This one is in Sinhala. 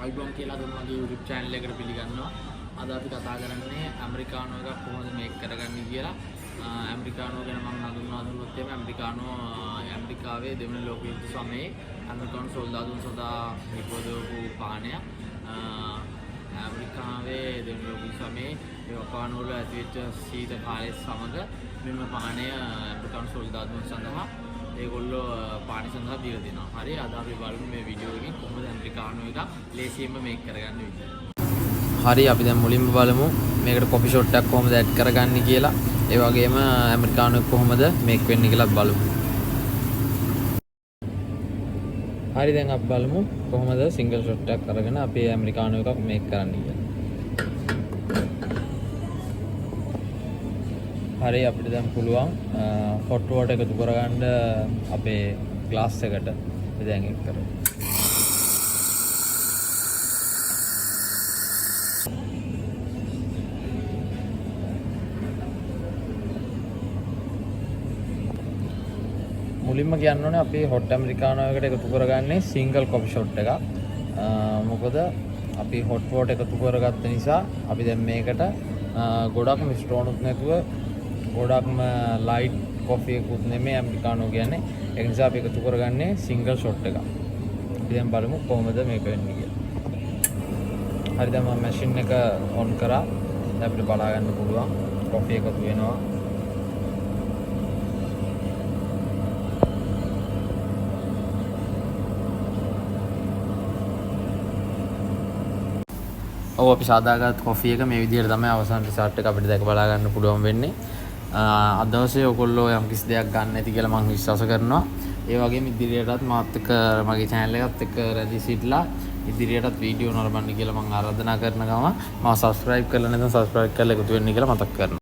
අයිබෝන් කියලා දුන්නගේ YouTube channel එකට පිළිගන්නවා. අද අපි කතා කරන්නේ ඇමරිකානෝ එකක් කොහොමද මේක් කරගන්නේ කියලා. ඇමරිකානෝ ගැන මම හඳුන්වා දුන්නොත් එimhe ඇමරිකානෝ ඇමරිකාවේ දෙවන ලෝක යුද්ධ සමයේ ඇමරිකානු සොල්දාදුන් සදා නිපදවපු පානය. ඇමරිකාවේ දෙවන ලෝක යුද්ධ සමයේ ජපාන වල ඇතිවෙච්ච සීත කාලයේ සමග මෙම පානය ඇමරිකානු සොල්දාදුන් සඳහා ඒගොල්ලෝ පානි සඳහා දීලා දෙනවා. හරි අද අපි බලමු මේ වීඩියෝ එකෙන් කොහොමද ඇමරිකානෝ එකක් ලේසියෙන්ම මේක් කරගන්න විදිය. හරි අපි දැන් මුලින්ම බලමු මේකට කොපි ෂොට් එකක් කොහොමද ඇඩ් කරගන්නේ කියලා. ඒ වගේම ඇමරිකානෝ එක කොහොමද මේක් වෙන්නේ කියලා බලමු. හරි දැන් අපි බලමු කොහොමද සිංගල් ෂොට් එකක් අරගෙන අපි ඇමරිකානෝ එකක් මේක් කරන්නේ කියලා. හරි අපිට දැන් පුළුවන් හොට් වෝටර් එකතු කරගන්න අපේ ග්ලාස් එකට දැන් එක් කරමු. මුලින්ම කියන්න ඕනේ අපි හොට් ඇමරිකානෝ එකට එකතු කරගන්නේ සිංගල් කොපි ෂොට් එකක්. මොකද අපි හොට් වෝටර් එකතු කරගත්ත නිසා අපි දැන් මේකට ගොඩක්ම ස්ට්‍රෝනුත් නැතුව ගොඩක්ම ලයිට් කොෆි එකකුත් නෙමෙයි ඇමරිකානෝ කියන්නේ. ඒ නිසා අපි එකතු කරගන්නේ සිංගල් ෂොට් එකක්. අපි දැන් බලමු කොහොමද මේක වෙන්නේ කියලා. හරි දැන් මම මැෂින් එක ඔන් කරා. දැන් අපිට බලා ගන්න පුළුවන් කොෆි එකතු වෙනවා. ඔව් අපි සාදාගත් කොෆි එක මේ විදිහට තමයි අවසාන රිසල්ට් එක අපිට දැක බලා ගන්න පුළුවන් වෙන්නේ. අද දවසේ ඔයගොල්ලෝ යම් කිසි දෙයක් ගන්න ඇති කියලා මම විශ්වාස කරනවා. ඒ වගේම ඉදිරියටත් මාත් එක්ක මගේ channel එකත් එක්ක රැඳී සිටලා ඉදිරියටත් වීඩියෝ නරඹන්න කියලා මම ආරාධනා කරන ගම මම subscribe කරලා නැත්නම් subscribe කරලා එකතු වෙන්න කියලා මතක් කරනවා.